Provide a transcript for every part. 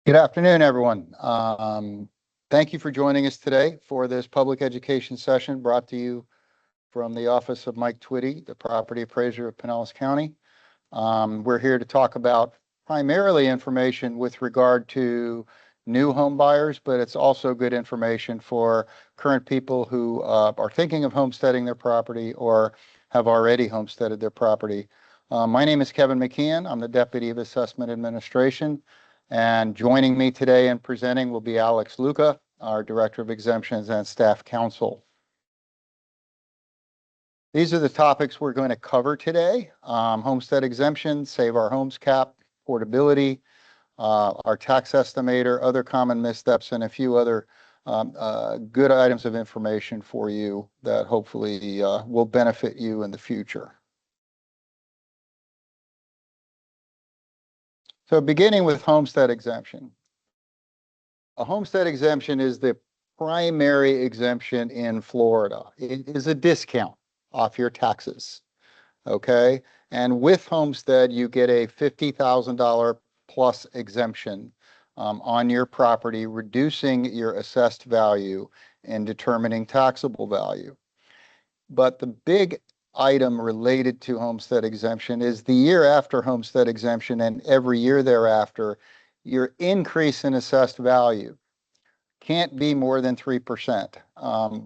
Good afternoon, everyone. Thank you for joining us today for this public education session brought to you from the office of Mike Twitty, the Property Appraiser of Pinellas County. We're here to talk about primarily information with regard to new home buyers, but it's also good information for current people who are thinking of homesteading their property or have already homesteaded their property. My name is Kevin McKeon. I'm the Deputy of Assessment Administration. And joining me today and presenting will be Alex Luca, our Director of Exemptions and Staff Counsel. These are the topics we're going to cover today. Homestead exemption, Save Our Homes cap, portability, our tax estimator, other common missteps, and a few other good items of information for you that hopefully will benefit you in the future. So beginning with homestead exemption. A homestead exemption is the primary exemption in Florida. It is a discount off your taxes, okay? And with homestead, you get a $50,000 plus exemption on your property, reducing your assessed value and determining taxable value. But the big item related to homestead exemption is the year after homestead exemption and every year thereafter, your increase in assessed value can't be more than 3%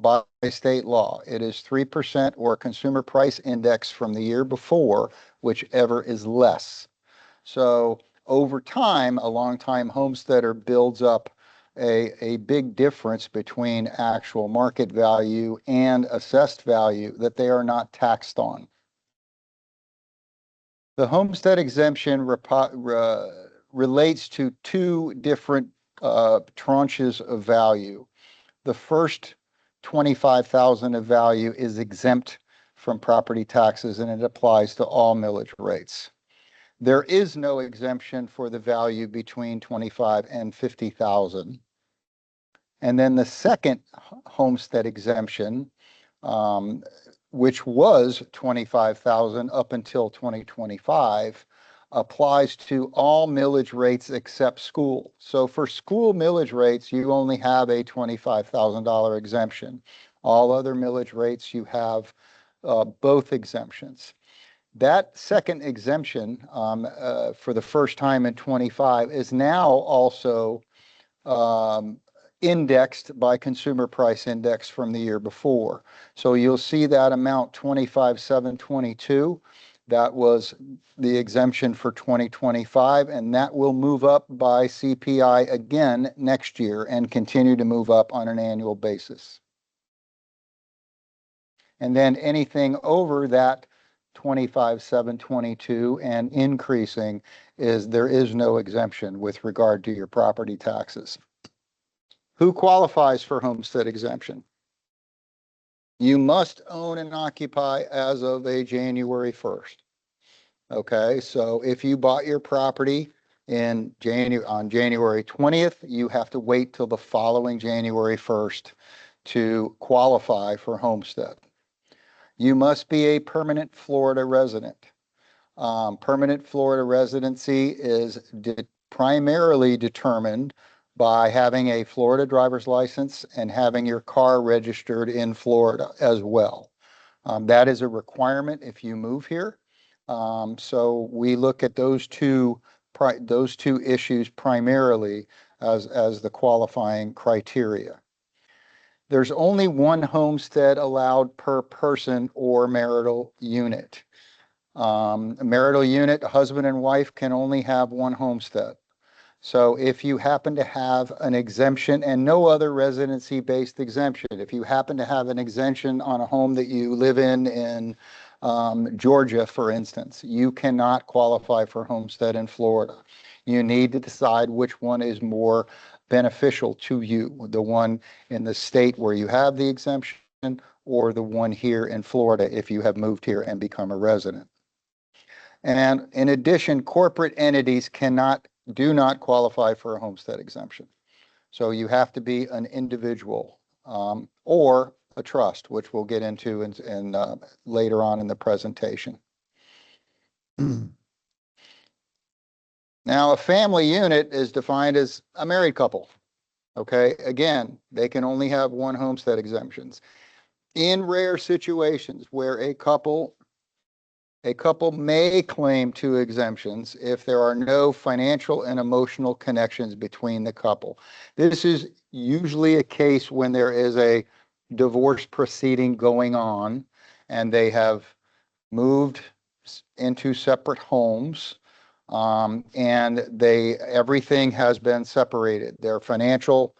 by state law. It is 3% or consumer price index from the year before, whichever is less. So over time, a long-time homesteader builds up a big difference between actual market value and assessed value that they are not taxed on. The homestead exemption relates to two different tranches of value. The first 25,000 of value is exempt from property taxes and it applies to all millage rates. There is no exemption for the value between 25 and 50,000. And then the second homestead exemption, which was 25,000 up until 2025, applies to all millage rates except school. So for school millage rates, you only have a $25,000 exemption. All other millage rates, you have both exemptions. That second exemption for the first time in 25 is now also indexed by consumer price index from the year before. So you'll see that amount 25,722. That was the exemption for 2025, and that will move up by CPI again next year and continue to move up on an annual basis. And then anything over that 25,722 and increasing there is no exemption with regard to your property taxes. Who qualifies for homestead exemption? You must own and occupy as of a January 1st. Okay, so if you bought your property on January 20th, you have to wait till the following January 1st to qualify for homestead. You must be a permanent Florida resident. Permanent Florida residency is primarily determined by having a Florida driver's license and having your car registered in Florida as well. That is a requirement if you move here. So we look at those two issues primarily as the qualifying criteria. There's only one homestead allowed per person or marital unit. A marital unit, husband and wife, can only have one homestead. So if you happen to have an exemption and no other residency-based exemption, if you happen to have an exemption on a home that you live in Georgia, for instance, you cannot qualify for homestead in Florida. You need to decide which one is more beneficial to you, the one in the state where you have the exemption or the one here in Florida if you have moved here and become a resident. And in addition, corporate entities do not qualify for a homestead exemption. So you have to be an individual or a trust, which we'll get into later on in the presentation. Now, a family unit is defined as a married couple. Okay, again, they can only have one homestead exemptions. In rare situations where a couple may claim two exemptions if there are no financial and emotional connections between the couple. This is usually a case when there is a divorce proceeding going on and they have moved into separate homes, and everything has been separated. Their financial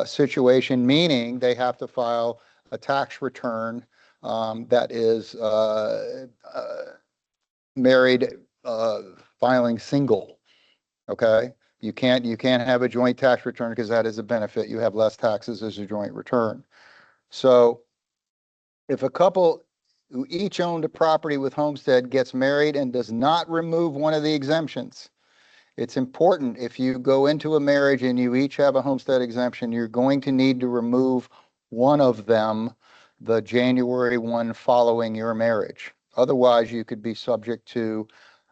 situation, meaning they have to file a tax return that is married filing single. Okay, you can't have a joint tax return because that is a benefit. You have less taxes as a joint return. So if a couple who each owned a property with homestead gets married and does not remove one of the exemptions, it's important if you go into a marriage and you each have a homestead exemption, you're going to need to remove one of them the January 1 following your marriage. Otherwise, you could be subject to,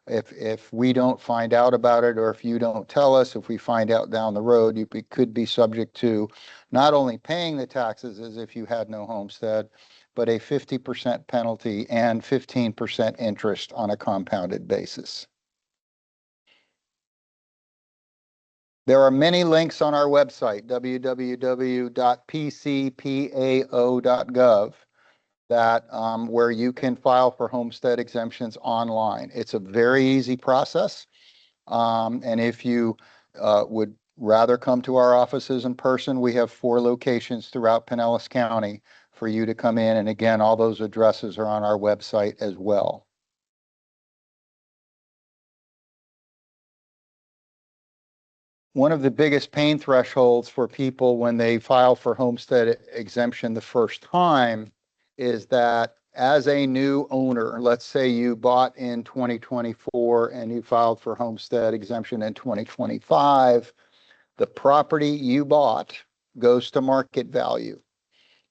if we don't find out about it, or if you don't tell us, if we find out down the road, you could be subject to not only paying the taxes as if you had no homestead, but a 50% penalty and 15% interest on a compounded basis. There are many links on our website, www.pcpao.gov, where you can file for homestead exemptions online. It's a very easy process. And if you would rather come to our offices in person, we have 4 locations throughout Pinellas County for you to come in. And again, all those addresses are on our website as well. One of the biggest pain thresholds for people when they file for homestead exemption the first time is that as a new owner, let's say you bought in 2024 and you filed for homestead exemption in 2025, the property you bought goes to market value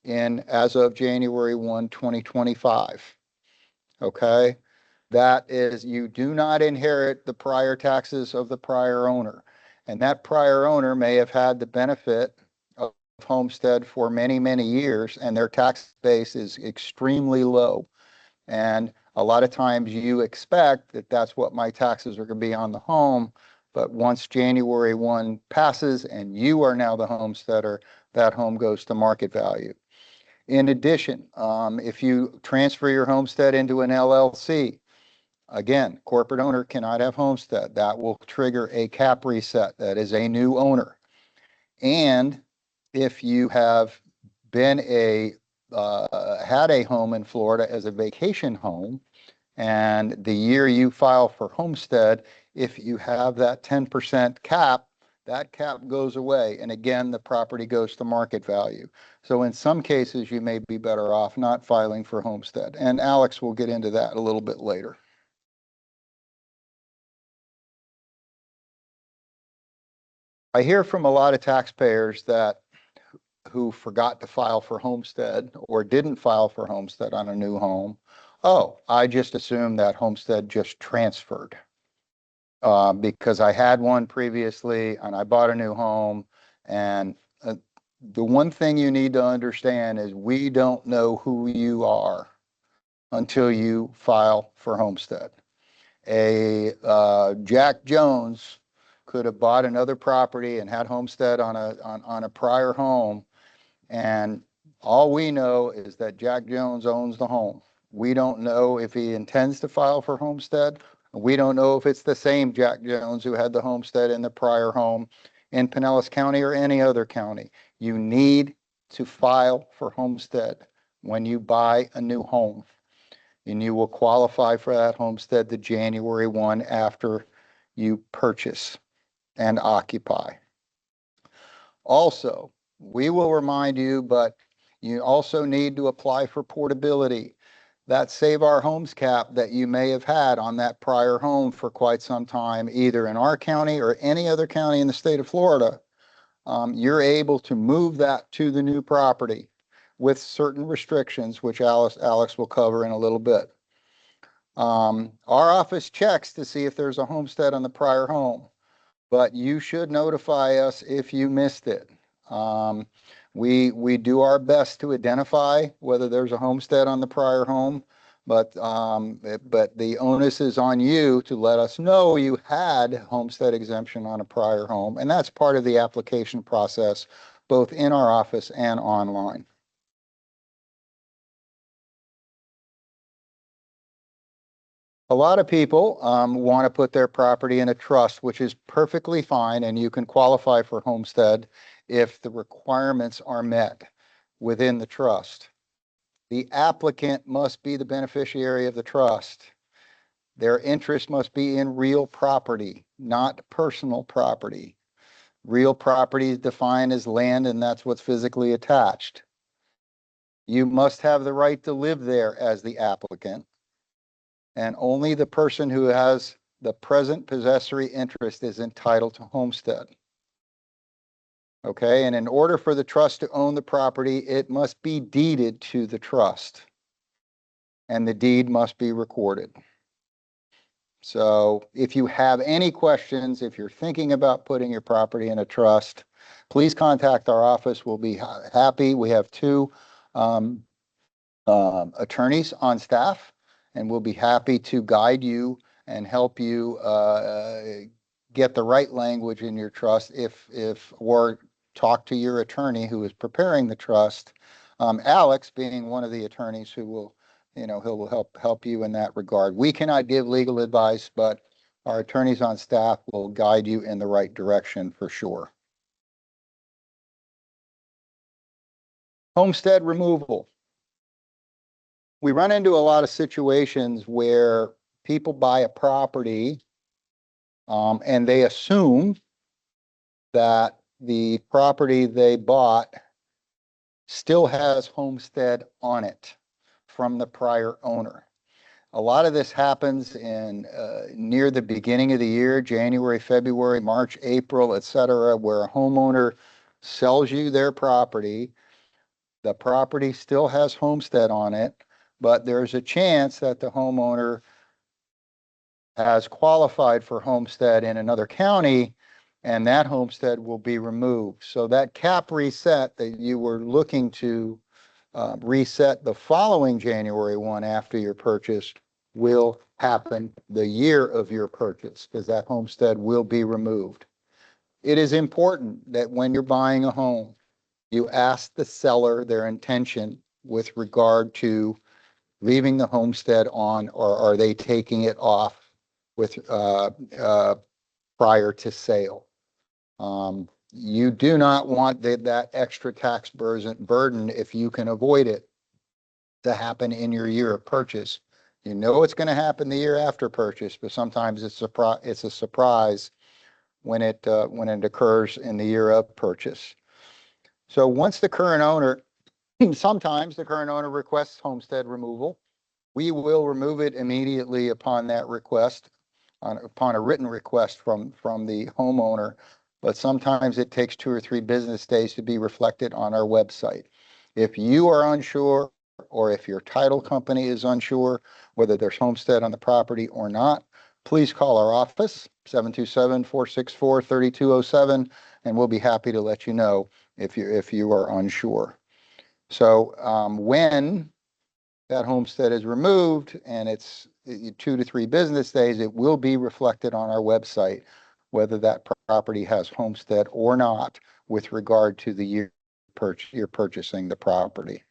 as of January 1, 2025. Okay? That is, you do not inherit the prior taxes of the prior owner. And that prior owner may have had the benefit of homestead for many, many years, and their tax base is extremely low. And a lot of times you expect that that's what my taxes are going to be on the home. But once January 1 passes and you are now the homesteader, that home goes to market value. In addition, if you transfer your homestead into an LLC, again, corporate owner cannot have homestead. That will trigger a cap reset. That is a new owner. And if you have been had a home in Florida as a vacation home, and the year you file for homestead, if you have that 10% cap, that cap goes away. And again, the property goes to market value. So in some cases, you may be better off not filing for homestead. And Alex will get into that a little bit later. I hear from a lot of taxpayers who forgot to file for homestead or didn't file for homestead on a new home. Oh, I just assumed that homestead just transferred because I had one previously and I bought a new home. And the one thing you need to understand is we don't know who you are until you file for homestead. Jack Jones could have bought another property and had homestead on a prior home, and all we know is that Jack Jones owns the home. We don't know if he intends to file for homestead. We don't know if it's the same Jack Jones who had the homestead in the prior home in Pinellas County or any other county. You need to file for homestead when you buy a new home, and you will qualify for that homestead the January 1 after you purchase and occupy. Also, we will remind you, but you also need to apply for portability. That Save Our Homes cap that you may have had on that prior home for quite some time, either in our county or any other county in the state of Florida, you're able to move that to the new property with certain restrictions, which Alex will cover in a little bit. Our office checks to see if there's a homestead on the prior home. but you should notify us if you missed it. We do our best to identify whether there's a homestead on the prior home, but the onus is on you to let us know you had homestead exemption on a prior home, and that's part of the application process, both in our office and online. A lot of people want to put their property in a trust, which is perfectly fine, and you can qualify for homestead if the requirements are met within the trust. The applicant must be the beneficiary of the trust. Their interest must be in real property, not personal property. Real property is defined as land, and that's what's physically attached. You must have the right to live there as the applicant, and only the person who has the present possessory interest is entitled to homestead. Okay, and in order for the trust to own the property, it must be deeded to the trust, and the deed must be recorded. So if you have any questions, if you're thinking about putting your property in a trust, please contact our office. We'll be happy. We have two attorneys on staff, and we'll be happy to guide you and help you get the right language in your trust or talk to your attorney who is preparing the trust. Alex being one of the attorneys who will, he'll help you in that regard. We cannot give legal advice, but our attorneys on staff will guide you in the right direction for sure. Homestead removal. We run into a lot of situations where people buy a property and they assume that the property they bought still has homestead on it from the prior owner. A lot of this happens in near the beginning of the year, January, February, March, April, etc., where a homeowner sells you their property. The property still has homestead on it, but there's a chance that the homeowner has qualified for homestead in another county, and that homestead will be removed. So that cap reset that you were looking to reset the following January 1 after your purchase will happen the year of your purchase, because that homestead will be removed. It is important that when you're buying a home, you ask the seller their intention with regard to leaving the homestead on, or are they taking it off with prior to sale. You do not want that extra tax burden, if you can avoid it, to happen in your year of purchase. You know it's going to happen the year after purchase, but sometimes it's a surprise when it occurs in the year of purchase. So once the current owner, sometimes the current owner requests homestead removal, we will remove it immediately upon that request, upon a written request from the homeowner. But sometimes it takes 2 or 3 business days to be reflected on our website. If you are unsure, or if your title company is unsure whether there's homestead on the property or not, please call our office, 727-464-3207, and we'll be happy to let you know if you are unsure. So when that homestead is removed and it's 2 to 3 business days, it will be reflected on our website whether that property has homestead or not with regard to the year you're purchasing the property.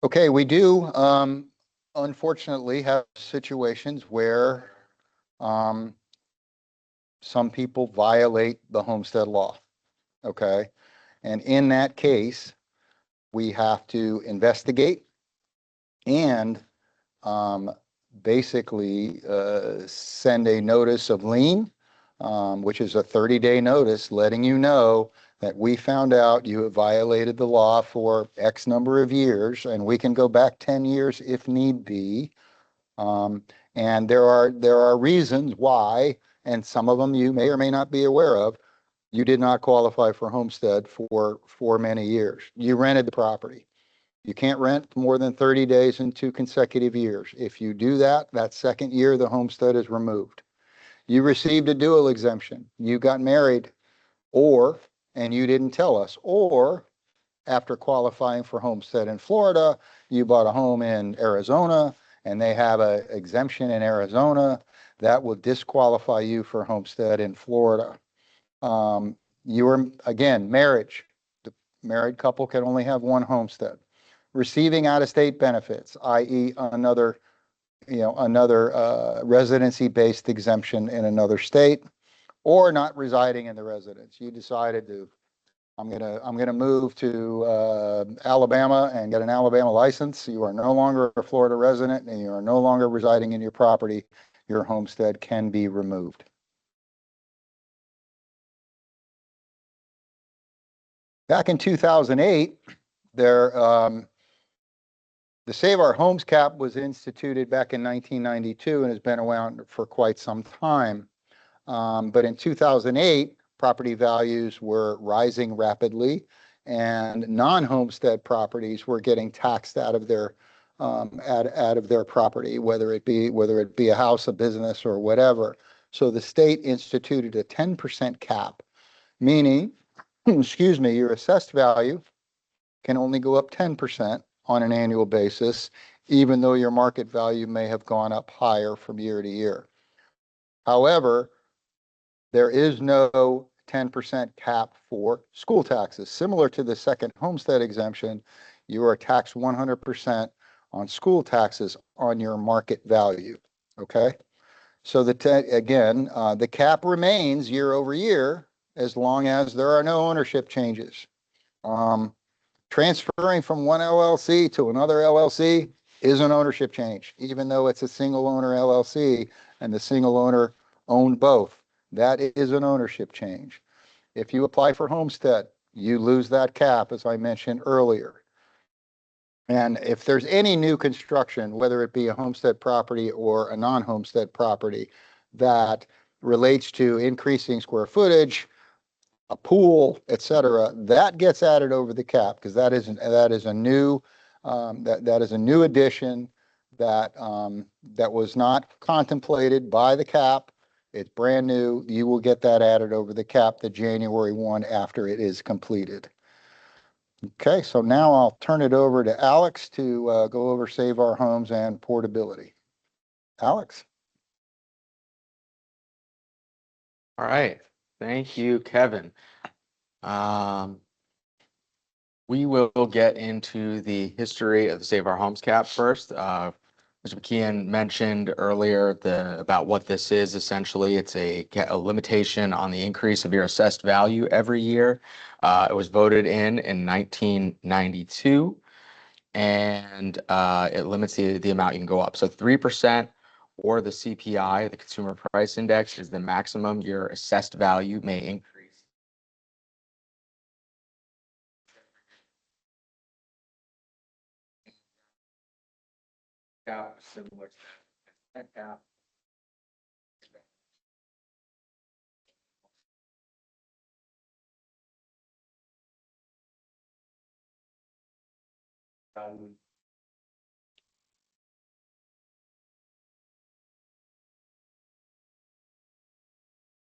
Okay, we do unfortunately have situations where some people violate the homestead law. Okay, and in that case, we have to investigate and basically send a notice of lien, which is a 30-day notice letting you know that we found out you have violated the law for X number of years, and we can go back 10 years if need be. And there are reasons why, and some of them you may or may not be aware of. You did not qualify for homestead for many years. You rented the property. You can't rent more than 30 days in 2 consecutive years. If you do that, that second year, the homestead is removed. You received a dual exemption. You got married, and you didn't tell us, or after qualifying for homestead in Florida, you bought a home in Arizona and they have an exemption in Arizona that will disqualify you for homestead in Florida. You were, again, marriage. The married couple can only have one homestead. Receiving out-of-state benefits, i.e. another residency-based exemption in another state, or not residing in the residence. You decided to, I'm gonna move to Alabama and get an Alabama license. You are no longer a Florida resident and you are no longer residing in your property. Your homestead can be removed. Back in 2008, the Save Our Homes cap was instituted back in 1992 and has been around for quite some time. But in 2008, property values were rising rapidly, and non-homestead properties were getting taxed out of their property, whether it be a house, a business, or whatever. So the state instituted a 10% cap, meaning, excuse me, your assessed value can only go up 10% on an annual basis, even though your market value may have gone up higher from year to year. However, there is no 10% cap for school taxes. Similar to the second homestead exemption, you are taxed 100% on school taxes on your market value. Okay. So the cap remains year over year as long as there are no ownership changes. Transferring from one LLC to another LLC is an ownership change, even though it's a single owner LLC and the single owner owned both. That is an ownership change. If you apply for homestead, you lose that cap, as I mentioned earlier. And if there's any new construction, whether it be a homestead property or a non-homestead property that relates to increasing square footage, a pool, et cetera, that gets added over the cap because that is a new addition that was not contemplated by the cap. It's brand new. You will get that added over the cap the January 1 after it is completed. Okay, so now I'll turn it over to Alex to go over Save Our Homes and portability. Alex. All right. Thank you, Kevin. We will get into the history of the Save Our Homes cap first. Mr. McKeon mentioned earlier about what this is. Essentially, it's a limitation on the increase of your assessed value every year. It was voted in 1992, and it limits the amount you can go up. So 3% or the CPI, the Consumer Price Index, is the maximum your assessed value may increase. Similar to that cap.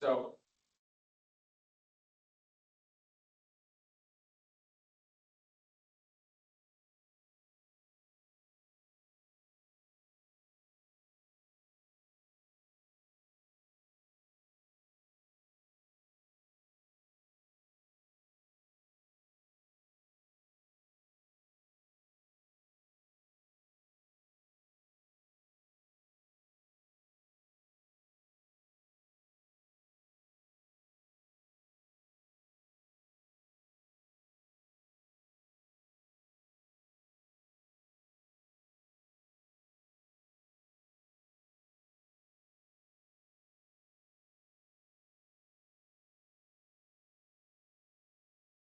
So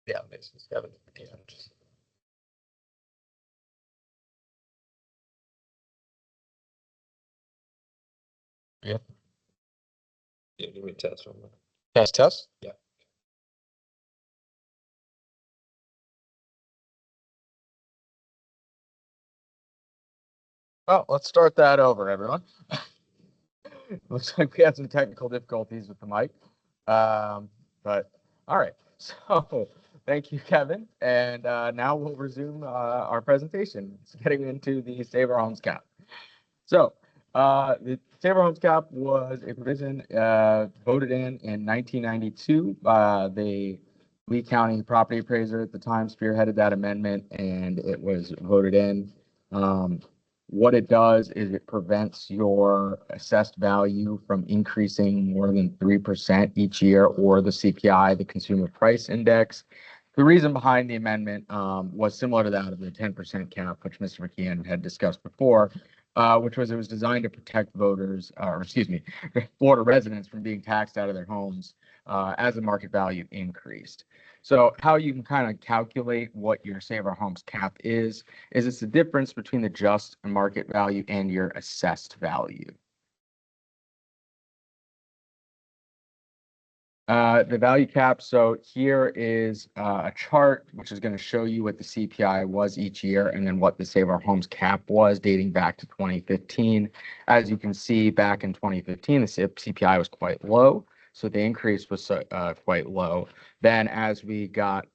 yeah, makes sense. Yeah, just yeah. Yeah, give me a test on that. Test. Yeah. Oh, let's start that over, everyone. Looks like we had some technical difficulties with the mic. But all right. So thank you, Kevin. And now we'll resume our presentation. It's getting into the Save Our Homes Cap. So the Save Our Homes Cap was a provision voted in 1992 by the Lee County Property Appraiser at the time, spearheaded that amendment, and it was voted in. What it does is it prevents your assessed value from increasing more than 3% each year, or the CPI, the Consumer Price Index. The reason behind the amendment was similar to that of the 10% cap, which Mr. McKeon had discussed before, which was it was designed to protect voters, or excuse me, Florida residents from being taxed out of their homes as the market value increased. So how you can kind of calculate what your Save Our Homes cap is it's the difference between the just market value and your assessed value. The value cap. So here is a chart which is going to show you what the CPI was each year and then what the Save Our Homes cap was dating back to 2015. As you can see, back in 2015, the CPI was quite low. So the increase was quite low. Then as we got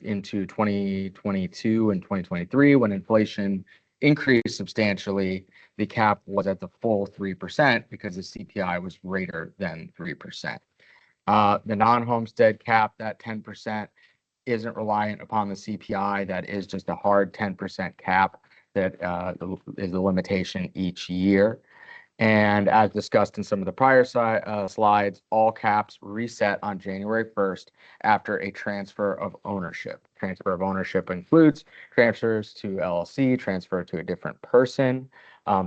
into 2022 and 2023, when inflation increased substantially, the cap was at the full 3% because the CPI was greater than 3%. The non-homestead cap, that 10%, isn't reliant upon the CPI. That is just a hard 10% cap that is the limitation each year. And as discussed in some of the prior slides, all caps reset on January 1st after a transfer of ownership. Transfer of ownership includes transfers to LLC, transfer to a different person.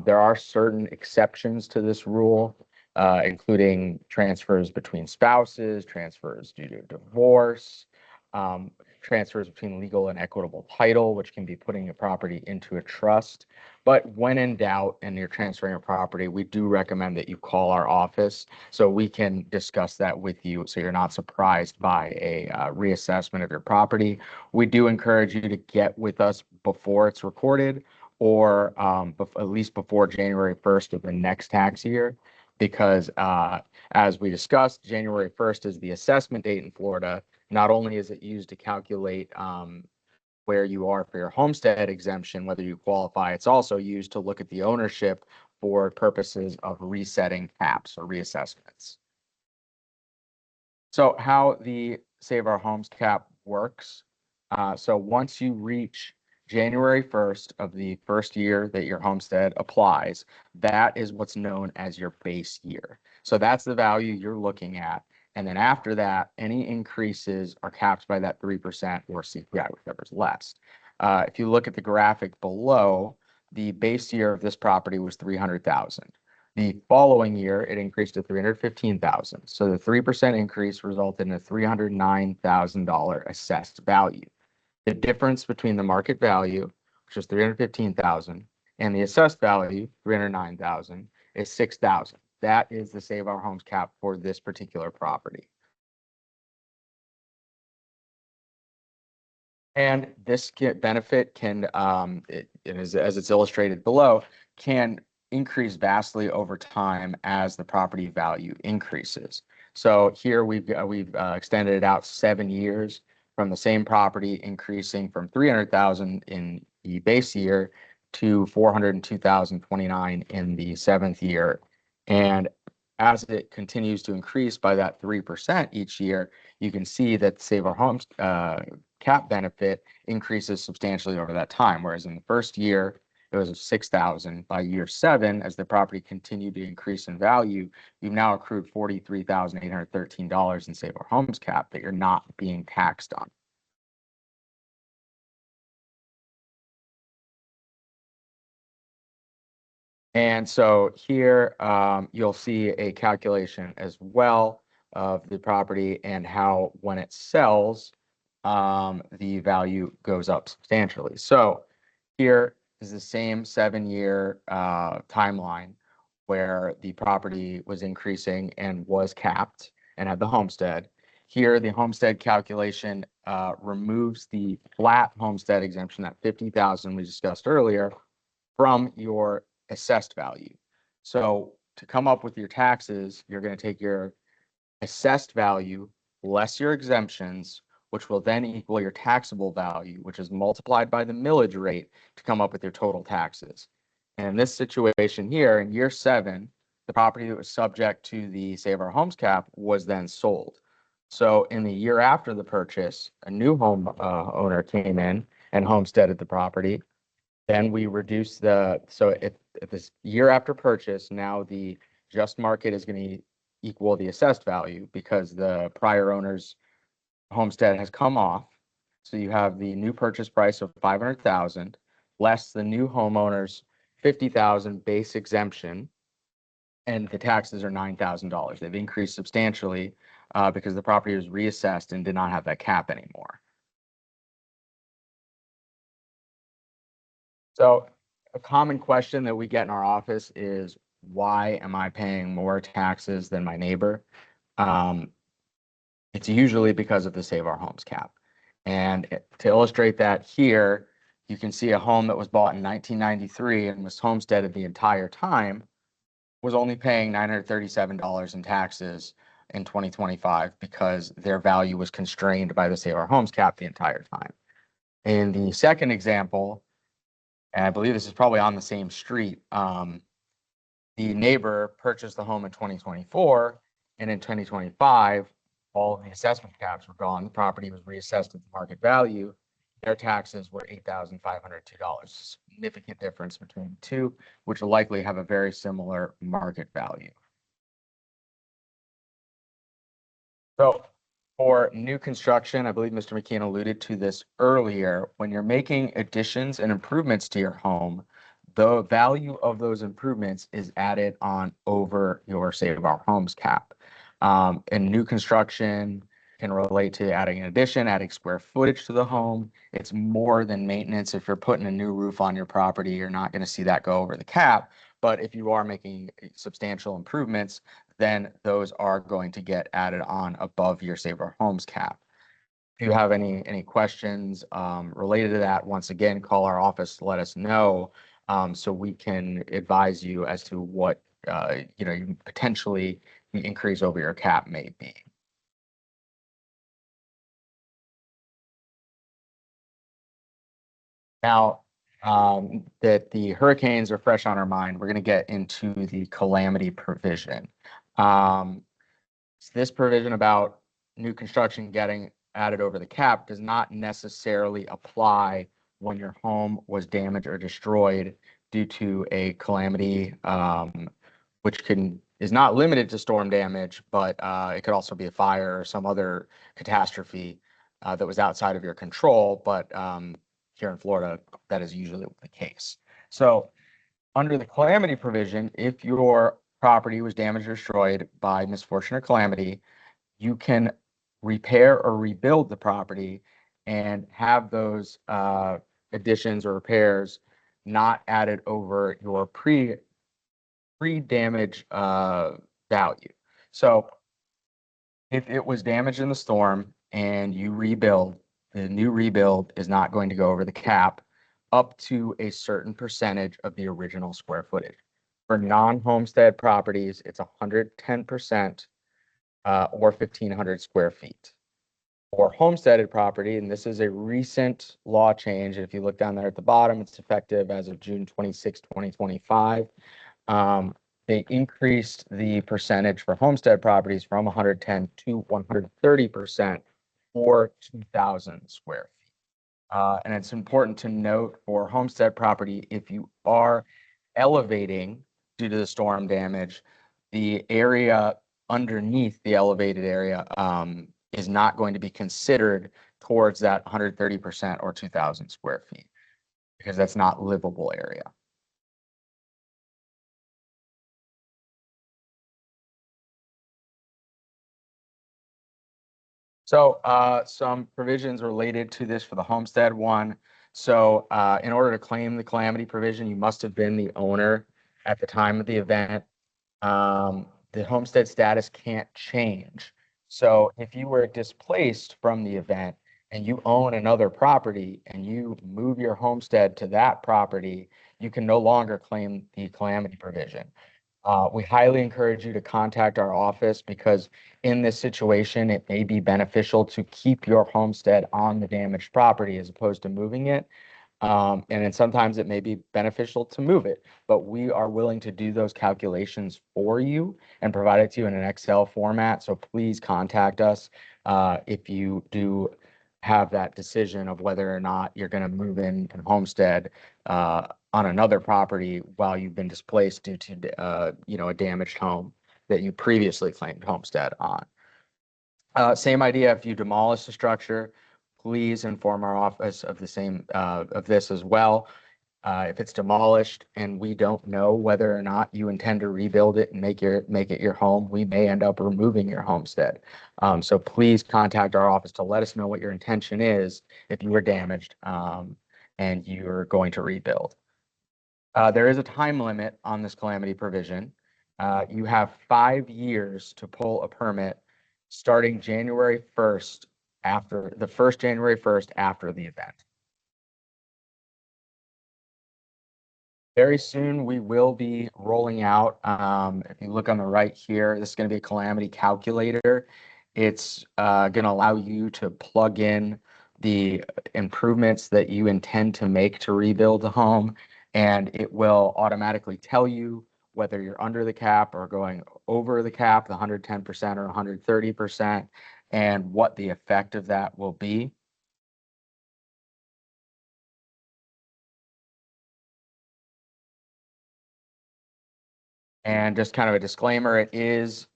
There are certain exceptions to this rule, including transfers between spouses, transfers due to divorce, transfers between legal and equitable title, which can be putting a property into a trust. But when in doubt and you're transferring a property, we do recommend that you call our office so we can discuss that with you so you're not surprised by a reassessment of your property. We do encourage you to get with us before it's recorded, or at least before January 1st of the next tax year, because as we discussed, January 1st is the assessment date in Florida. Not only is it used to calculate where you are for your homestead exemption, whether you qualify, it's also used to look at the ownership for purposes of resetting caps or reassessments. So how the Save Our Homes cap works. So once you reach January 1st of the first year that your homestead applies, that is what's known as your base year. So that's the value you're looking at. And then after that, any increases are capped by that 3% or CPI, whichever's less. If you look at the graphic below, the base year of this property was $300,000. The following year, it increased to $315,000. So the 3% increase resulted in a $309,000 assessed value. The difference between the market value, which is $315,000, and the assessed value, $309,000, is $6,000. That is the Save Our Homes cap for this particular property. And this benefit can, as it's illustrated below, can increase vastly over time as the property value increases. So here we've extended it out 7 years from the same property, increasing from $300,000 in the base year to $402,029 in the 7th year. And as it continues to increase by that 3% each year, you can see that the Save Our Homes cap benefit increases substantially over that time. Whereas in the first year, it was $6,000. By year 7, as the property continued to increase in value, you've now accrued $43,813 in Save Our Homes cap that you're not being taxed on. And so here you'll see a calculation as well of the property and how when it sells, the value goes up substantially. So here is the same 7-year timeline where the property was increasing and was capped and had the homestead. Here, the homestead calculation removes the flat homestead exemption, that $50,000 we discussed earlier, from your assessed value. So to come up with your taxes, you're going to take your assessed value less your exemptions, which will then equal your taxable value, which is multiplied by the millage rate to come up with your total taxes. And in this situation here, in year 7, the property that was subject to the Save Our Homes cap was then sold. So in the year after the purchase, a new home owner came in and homesteaded the property. Then we reduced so if this year after purchase, now the just market is going to equal the assessed value because the prior owner's homestead has come off. So you have the new purchase price of 500,000 less the new homeowner's 50,000 base exemption, and the taxes are $9,000. They've increased substantially because the property was reassessed and did not have that cap anymore. So a common question that we get in our office is, why am I paying more taxes than my neighbor? It's usually because of the Save Our Homes cap. And to illustrate that here, you can see a home that was bought in 1993 and was homesteaded the entire time was only paying $937 in taxes in 2025 because their value was constrained by the Save Our Homes cap the entire time. In the second example, and I believe this is probably on the same street, the neighbor purchased the home in 2024, and in 2025, all of the assessment caps were gone. The property was reassessed at the market value. Their taxes were $8,502. Significant difference between the two, which will likely have a very similar market value. So for new construction, I believe Mr. McKeon alluded to this earlier, when you're making additions and improvements to your home, the value of those improvements is added on over your Save Our Homes cap. And new construction can relate to adding an addition, adding square footage to the home. It's more than maintenance. If you're putting a new roof on your property, you're not going to see that go over the cap. But if you are making substantial improvements, then those are going to get added on above your Save Our Homes cap. If you have any questions related to that, once again, call our office to let us know so we can advise you as to what you potentially the increase over your cap may be. Now that the hurricanes are fresh on our mind, we're going to get into the calamity provision. This provision about new construction getting added over the cap does not necessarily apply when your home was damaged or destroyed due to a calamity, which is not limited to storm damage, but it could also be a fire or some other catastrophe that was outside of your control. But here in Florida, that is usually the case. So under the calamity provision, if your property was damaged or destroyed by misfortune or calamity, you can repair or rebuild the property and have those additions or repairs not added over your pre-damage value. So if it was damaged in the storm and you rebuild, the new rebuild is not going to go over the cap up to a certain percentage of the original square footage. For non-homestead properties, it's 110% or 1,500 square feet. For homesteaded property, and this is a recent law change, if you look down there at the bottom, it's effective as of June 26, 2025. They increased the percentage for homestead properties from 110 to 130% for 2,000 square feet. And it's important to note for homestead property, if you are elevating due to the storm damage, the area underneath the elevated area is not going to be considered towards that 130% or 2,000 square feet because that's not livable area. So some provisions related to this for the homestead one. So in order to claim the calamity provision, you must have been the owner at the time of the event. The homestead status can't change. So if you were displaced from the event and you own another property and you move your homestead to that property, you can no longer claim the calamity provision. We highly encourage you to contact our office because in this situation, it may be beneficial to keep your homestead on the damaged property as opposed to moving it. And then sometimes it may be beneficial to move it, but we are willing to do those calculations for you and provide it to you in an Excel format. So please contact us if you do have that decision of whether or not you're going to move in and homestead on another property while you've been displaced due to a damaged home that you previously claimed homestead on. Same idea, if you demolish the structure, please inform our office of the same of this as well. If it's demolished and we don't know whether or not you intend to rebuild it and make it your home, we may end up removing your homestead. So please contact our office to let us know what your intention is if you were damaged and you're going to rebuild. There is a time limit on this calamity provision. You have 5 years to pull a permit starting January 1st after the first January 1st after the event. Very soon, we will be rolling out, if you look on the right here, this is going to be a calamity calculator. It's going to allow you to plug in the improvements that you intend to make to rebuild the home, and it will automatically tell you whether you're under the cap or going over the cap, the 110% or 130%, and what the effect of that will be. And just kind of a disclaimer, it is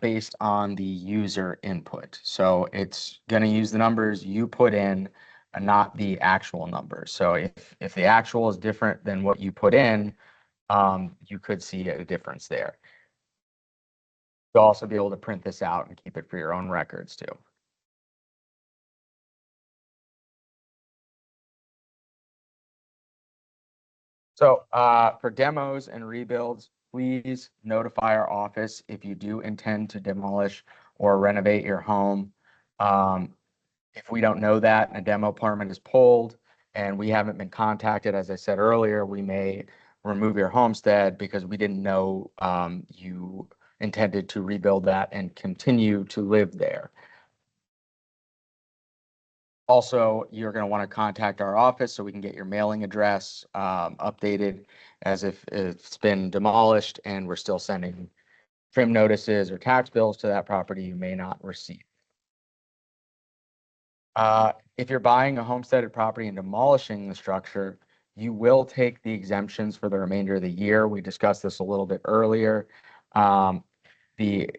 based on the user input. So it's going to use the numbers you put in and not the actual numbers. So if the actual is different than what you put in, you could see a difference there. You'll also be able to print this out and keep it for your own records too. So for demos and rebuilds, please notify our office if you do intend to demolish or renovate your home. If we don't know that and a demo permit is pulled and we haven't been contacted, as I said earlier, we may remove your homestead because we didn't know you intended to rebuild that and continue to live there. Also, you're going to want to contact our office so we can get your mailing address updated as if it's been demolished and we're still sending trim notices or tax bills to that property you may not receive. If you're buying a homesteaded property and demolishing the structure, you will take the exemptions for the remainder of the year. We discussed this a little bit earlier. The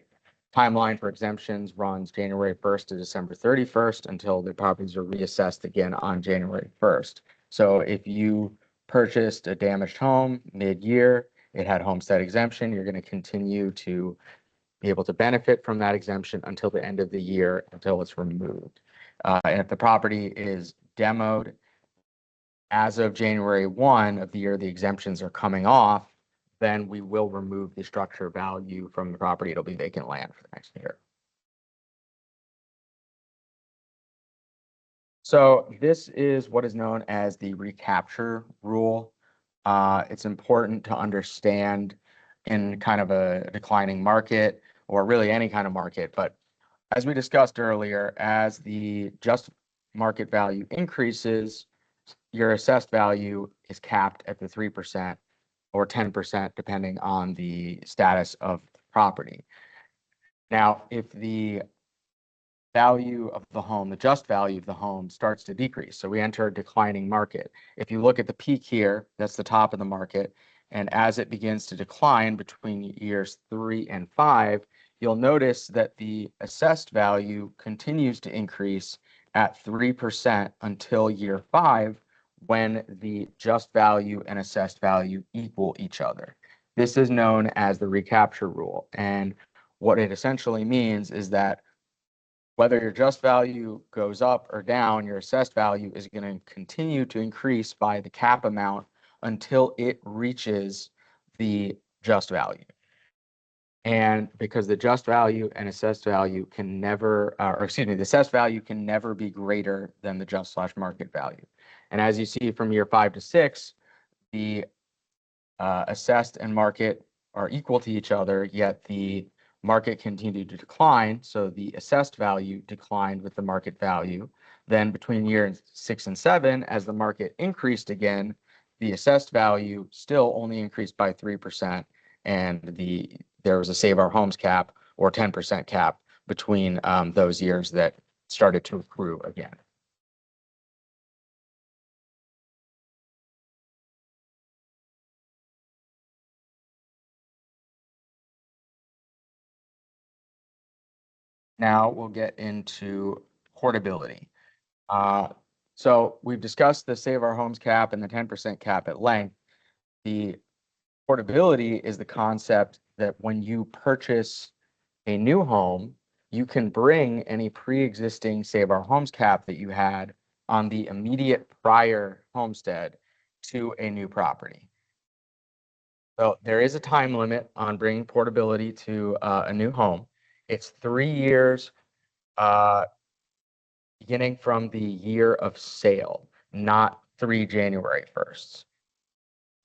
timeline for exemptions runs January 1st to December 31st until the properties are reassessed again on January 1st. So if you purchased a damaged home mid-year, it had homestead exemption, you're going to continue to be able to benefit from that exemption until the end of the year, until it's removed. And if the property is demoed as of January 1 of the year the exemptions are coming off, then we will remove the structure value from the property. It'll be vacant land for the next year. So this is what is known as the recapture rule. It's important to understand in kind of a declining market or really any kind of market. But as we discussed earlier, as the just market value increases, your assessed value is capped at the 3% or 10%, depending on the status of the property. Now, if the value of the home, the just value of the home starts to decrease, so we enter a declining market. If you look at the peak here, that's the top of the market, and as it begins to decline between years 3 and 5, you'll notice that the assessed value continues to increase at 3% until year 5, when the just value and assessed value equal each other. This is known as the recapture rule. And what it essentially means is that whether your just value goes up or down, your assessed value is going to continue to increase by the cap amount until it reaches the just value. And because the just value and assessed value can never, the assessed value can never be greater than the just/market value. And as you see from year 5 to 6, the assessed and market are equal to each other, yet the market continued to decline. So the assessed value declined with the market value. Then between years 6 and 7, as the market increased again, the assessed value still only increased by 3%. And there was a Save Our Homes cap or 10% cap between those years that started to accrue again. Now we'll get into portability. So we've discussed the Save Our Homes cap and the 10% cap at length. The portability is the concept that when you purchase a new home, you can bring any pre-existing Save Our Homes cap that you had on the immediate prior homestead to a new property. So there is a time limit on bringing portability to a new home. It's 3 years beginning from the year of sale, not 3 January 1st.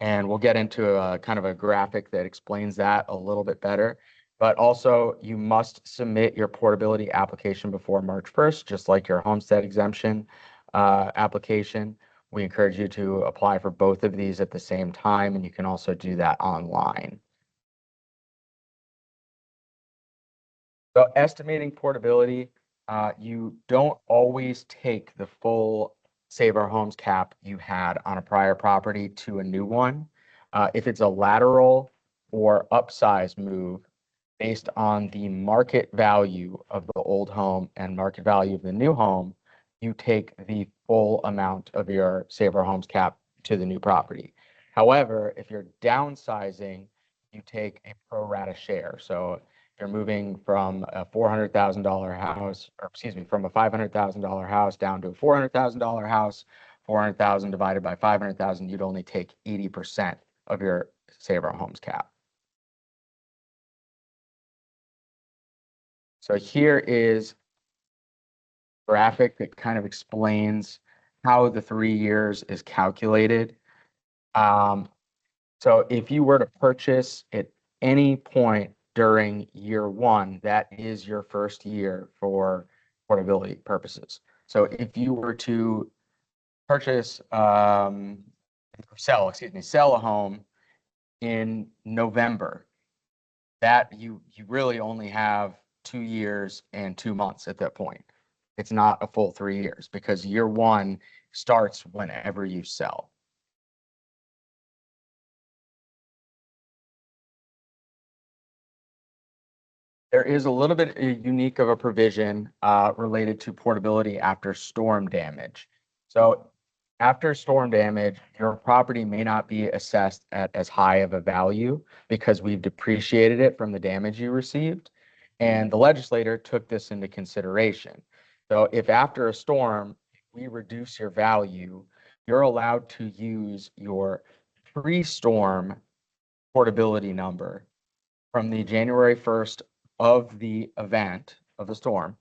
And we'll get into a kind of a graphic that explains that a little bit better. But also, you must submit your portability application before March 1st, just like your homestead exemption application. We encourage you to apply for both of these at the same time, and you can also do that online. So estimating portability, you don't always take the full Save Our Homes cap you had on a prior property to a new one. If it's a lateral or upsize move based on the market value of the old home and market value of the new home, you take the full amount of your Save Our Homes cap to the new property. However, if you're downsizing, you take a pro rata share. So if you're moving from a $400,000 house, or excuse me, from a $500,000 house down to a $400,000 house, 400,000 divided by 500,000, you'd only take 80% of your Save Our Homes cap. So here is a graphic that kind of explains how the 3 years is calculated. So if you were to purchase at any point during year 1, that is your first year for portability purposes. So if you were to purchase, sell a home in November, that you really only have 2 years and 2 months at that point. It's not a full 3 years because year 1 starts whenever you sell. There is a little bit unique of a provision related to portability after storm damage. So after storm damage, your property may not be assessed at as high of a value because we've depreciated it from the damage you received. And the legislator took this into consideration. So if after a storm, we reduce your value, you're allowed to use your pre-storm portability number from the January 1st of the event of the storm.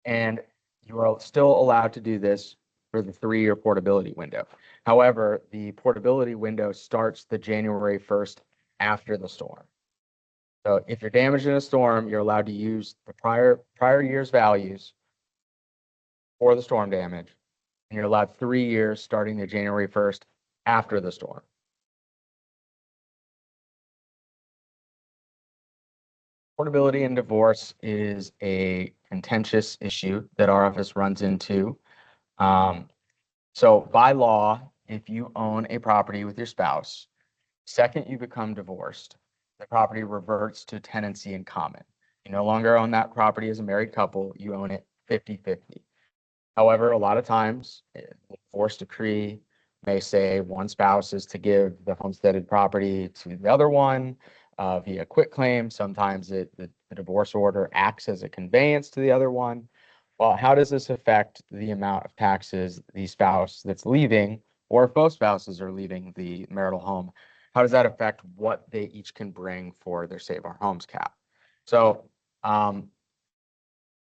And you are still allowed to do this for the 3-year portability window. However, the portability window starts the January 1st after the storm. So if you're damaged in a storm, you're allowed to use the prior year's values for the storm damage, and you're allowed 3 years starting the January 1st after the storm. Portability in divorce is a contentious issue that our office runs into. So by law, if you own a property with your spouse, second you become divorced, the property reverts to tenancy in common. You no longer own that property as a married couple, you own it 50-50. However, a lot of times, the divorce decree may say one spouse is to give the homesteaded property to the other one via quitclaim. Sometimes the divorce order acts as a conveyance to the other one. Well, how does this affect the amount of taxes the spouse that's leaving, or if both spouses are leaving the marital home, how does that affect what they each can bring for their Save Our Homes cap? So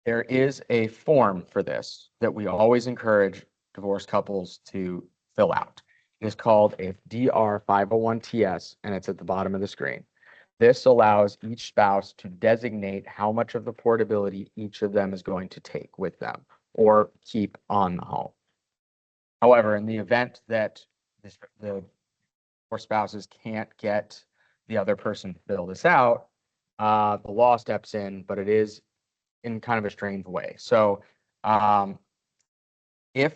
there is a form for this that we always encourage divorced couples to fill out. It is called a DR 501TS, and it's at the bottom of the screen. This allows each spouse to designate how much of the portability each of them is going to take with them or keep on the home. However, in the event that the four spouses can't get the other person to fill this out, the law steps in, but it is in kind of a strange way. So if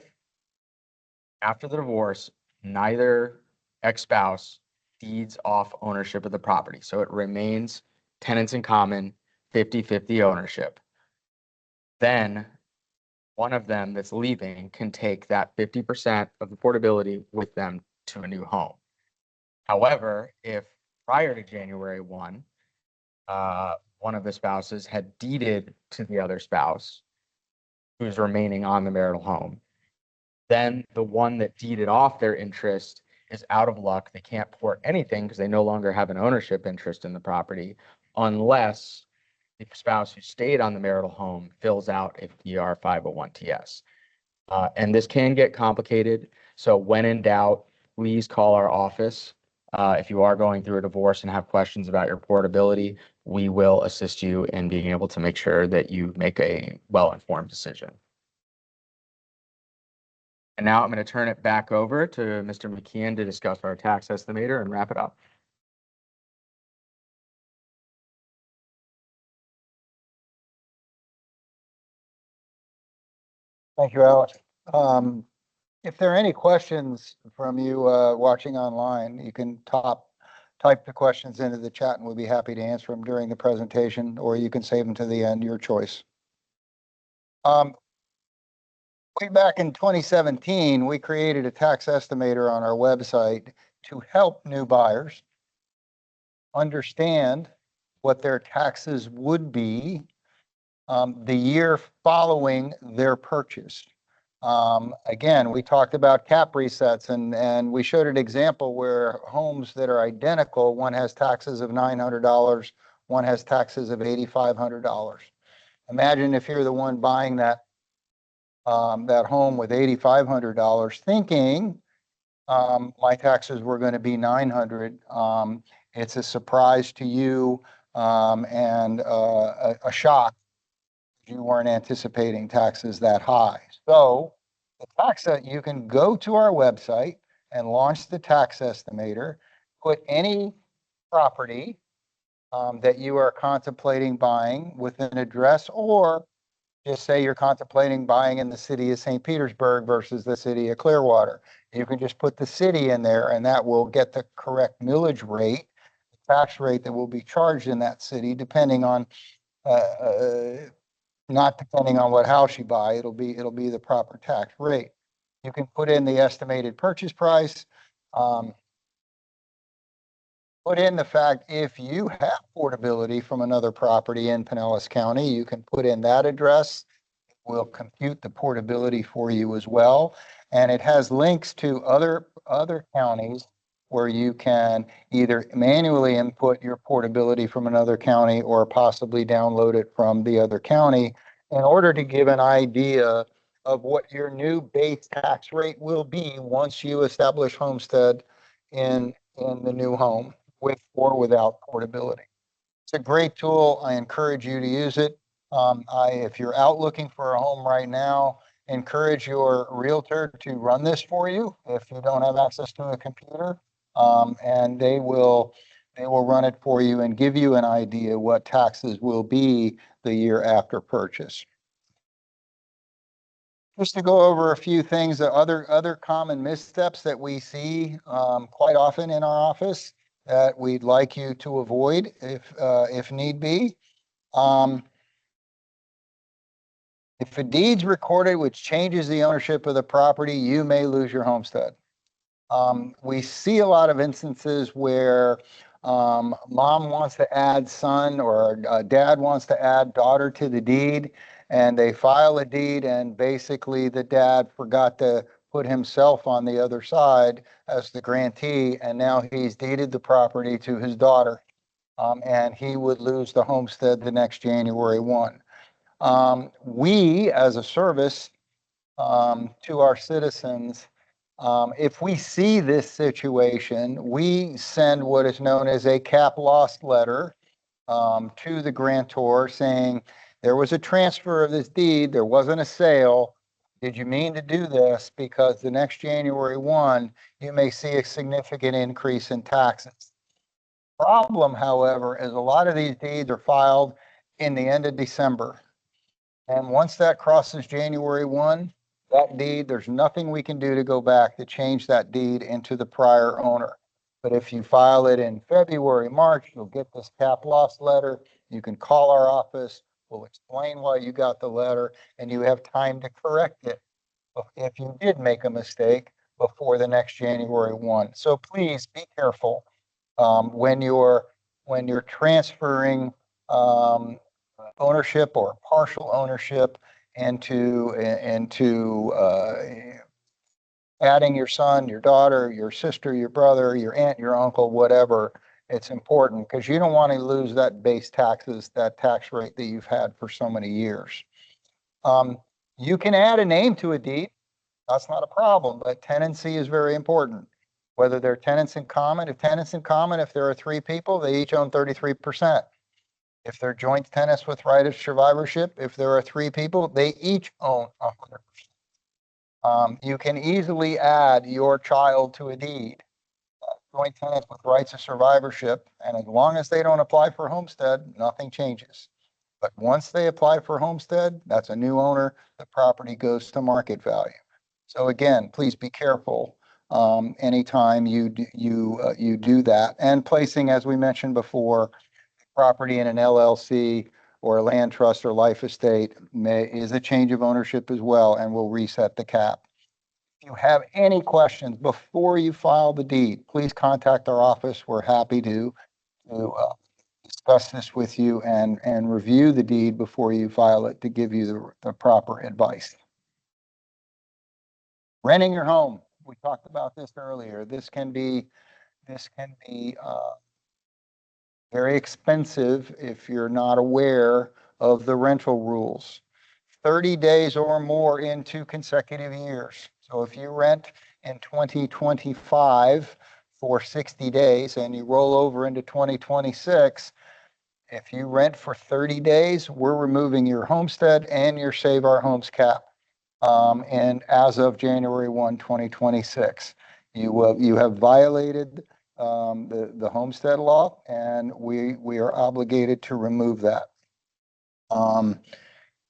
after the divorce, neither ex-spouse deeds off ownership of the property, so it remains tenants in common, 50-50 ownership, then one of them that's leaving can take that 50% of the portability with them to a new home. However, if prior to January 1, one of the spouses had deeded to the other spouse who's remaining on the marital home, then the one that deeded off their interest is out of luck. They can't port anything because they no longer have an ownership interest in the property unless the spouse who stayed on the marital home fills out a PR 501TS. And this can get complicated. So when in doubt, please call our office. If you are going through a divorce and have questions about your portability, we will assist you in being able to make sure that you make a well-informed decision. And now I'm going to turn it back over to Mr. McKeon to discuss our tax estimator and wrap it up. Thank you, Alex. If there are any questions from you watching online, you can type the questions into the chat and we'll be happy to answer them during the presentation, or you can save them to the end, your choice. Way back in 2017, we created a tax estimator on our website to help new buyers understand what their taxes would be the year following their purchase. Again, we talked about cap resets and we showed an example where homes that are identical, one has taxes of $900, one has taxes of $8,500. Imagine if you're the one buying that home with $8,500 thinking my taxes were going to be $900. It's a surprise to you and a shock. You weren't anticipating taxes that high. So the tax you can go to our website and launch the tax estimator, put any property that you are contemplating buying with an address, or just say you're contemplating buying in the city of St. Petersburg versus the city of Clearwater. You can just put the city in there and that will get the correct millage rate, the tax rate that will be charged in that city, depending on, not depending on what house you buy, it'll be the proper tax rate. You can put in the estimated purchase price, put in the fact if you have portability from another property in Pinellas County, you can put in that address. We'll compute the portability for you as well. And it has links to other counties where you can either manually input your portability from another county or possibly download it from the other county in order to give an idea of what your new base tax rate will be once you establish homestead in the new home, with or without portability. It's a great tool. I encourage you to use it. If you're out looking for a home right now, encourage your realtor to run this for you if you don't have access to a computer, and they will run it for you and give you an idea what taxes will be the year after purchase. Just to go over a few things, other common missteps that we see quite often in our office that we'd like you to avoid if need be. If a deed's recorded which changes the ownership of the property, you may lose your homestead. We see a lot of instances where mom wants to add son or dad wants to add daughter to the deed, and they file a deed and basically the dad forgot to put himself on the other side as the grantee, and now he's deeded the property to his daughter, and he would lose the homestead the next January 1. We, as a service to our citizens, If we see this situation, we send what is known as a cap loss letter to the grantor saying, there was a transfer of this deed, there wasn't a sale. Did you mean to do this? Because the next January 1, you may see a significant increase in taxes. Problem, however, is a lot of these deeds are filed in the end of December. And once that crosses January 1, that deed, there's nothing we can do to go back to change that deed into the prior owner. But if you file it in February, March, you'll get this cap loss letter. You can call our office. We'll explain why you got the letter, and you have time to correct it if you did make a mistake before the next January 1. So please be careful when you're transferring ownership or partial ownership into adding your son, your daughter, your sister, your brother, your aunt, your uncle, whatever. It's important because you don't want to lose that base taxes, that tax rate that you've had for so many years. You can add a name to a deed. That's not a problem, but tenancy is very important. Whether they're tenants in common, if there are 3 people, they each own 33%. If they're joint tenants with right of survivorship, if there are 3 people, they each own 100%. You can easily add your child to a deed. Joint tenants with rights of survivorship, and as long as they don't apply for homestead, nothing changes. But once they apply for homestead, that's a new owner, the property goes to market value. So again, please be careful anytime you do that. And placing, as we mentioned before, property in an LLC or a land trust or life estate is a change of ownership as well, and will reset the cap. If you have any questions before you file the deed, please contact our office. We're happy to discuss this with you and review the deed before you file it to give you the proper advice. Renting your home. We talked about this earlier. This can be very expensive if you're not aware of the rental rules. 30 days or more in 2 consecutive years. So if you rent in 2025 for 60 days and you roll over into 2026, if you rent for 30 days, we're removing your homestead and your Save Our Homes cap. And as of January 1, 2026, you have violated the homestead law, and we are obligated to remove that.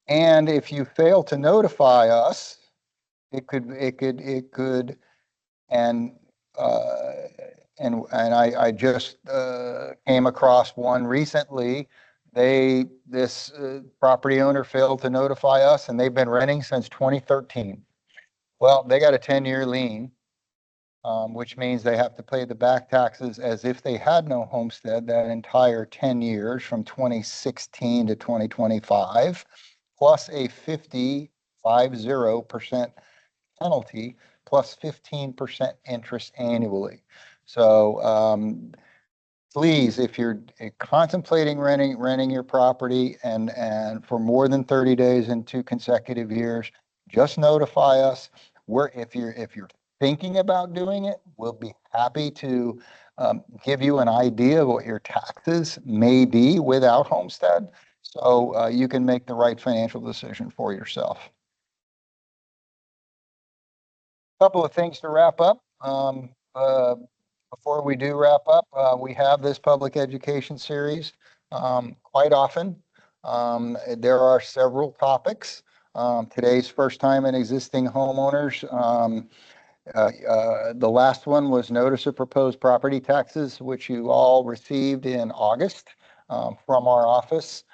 And if you fail to notify us, it could, and I just came across one recently. This property owner failed to notify us, and they've been renting since 2013. Well, they got a 10-year lien, which means they have to pay the back taxes as if they had no homestead that entire 10 years from 2016 to 2025, plus a 50% penalty, plus 15% interest annually. So please, if you're contemplating renting your property and for more than 30 days in 2 consecutive years, just notify us. If you're thinking about doing it, we'll be happy to give you an idea of what your taxes may be without homestead, so you can make the right financial decision for yourself. Couple of things to wrap up. Before we do wrap up, we have this public education series quite often. There are several topics. Today's first time in existing homeowners. The last one was notice of proposed property taxes, which you all received in August from our office.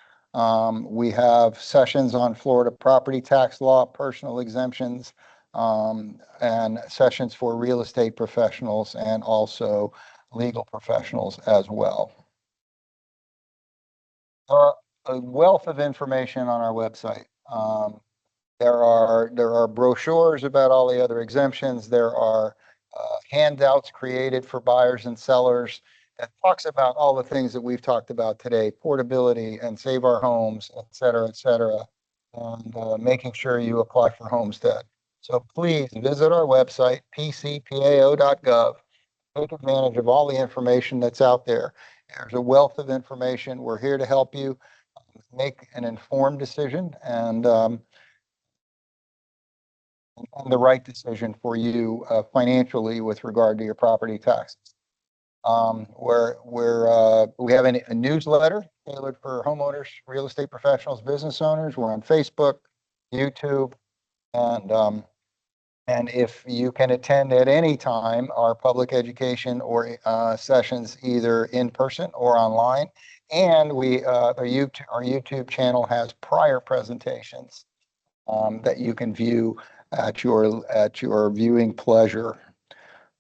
We have sessions on Florida property tax law, personal exemptions, and sessions for real estate professionals and also legal professionals as well. There are a wealth of information on our website. There are brochures about all the other exemptions. There are handouts created for buyers and sellers that talks about all the things that we've talked about today: portability and Save Our Homes, et cetera, and making sure you apply for homestead. So please visit our website, pcpao.gov. Take advantage of all the information that's out there. There's a wealth of information. We're here to help you make an informed decision and the right decision for you financially with regard to your property taxes. We have a newsletter tailored for homeowners, real estate professionals, business owners. We're on Facebook, YouTube, and if you can attend at any time our public education or sessions, either in person or online, and our YouTube channel has prior presentations that you can view at your viewing pleasure.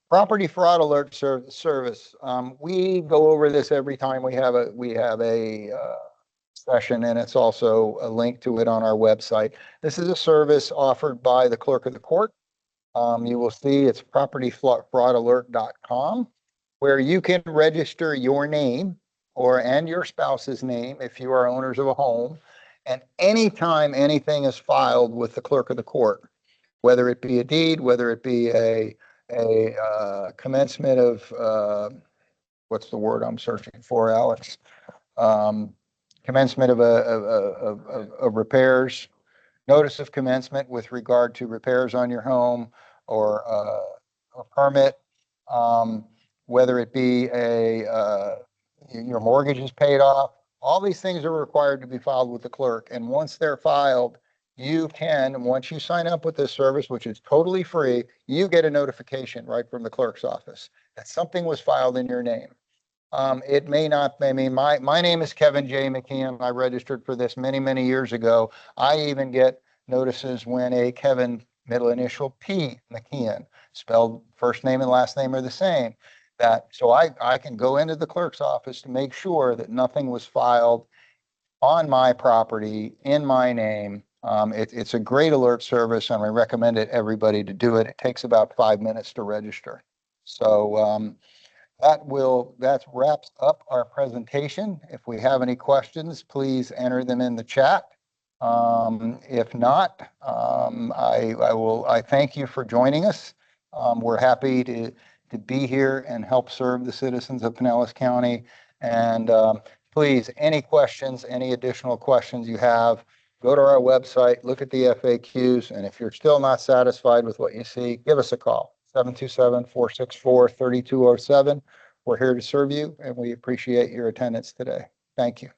Property fraud alert service. We go over this every time we have a session, and it's also a link to it on our website. This is a service offered by the clerk of the court. You will see it's propertyfraudalert.com, where you can register your name and your spouse's name if you are owners of a home. And anytime anything is filed with the clerk of the court, whether it be a deed, whether it be a commencement of what's the word I'm searching for, Alex? Commencement of repairs, notice of commencement with regard to repairs on your home or a permit, whether it be your mortgage is paid off. All these things are required to be filed with the clerk. And once they're filed, once you sign up with this service, which is totally free, you get a notification right from the clerk's office that something was filed in your name. It may not, my name is Kevin J. McKeon. I registered for this many, many years ago. I even get notices when a Kevin, middle initial P, McKeon, spelled first name and last name are the same. So I can go into the clerk's office to make sure that nothing was filed on my property in my name. It's a great alert service, and I recommend everybody to do it. It takes about 5 minutes to register. So that wraps up our presentation. If we have any questions, please enter them in the chat. If not, I thank you for joining us. We're happy to be here and help serve the citizens of Pinellas County. And please, any questions, any additional questions you have, go to our website, look at the FAQs, and if you're still not satisfied with what you see, give us a call, 727-464-3207. We're here to serve you, and we appreciate your attendance today. Thank you.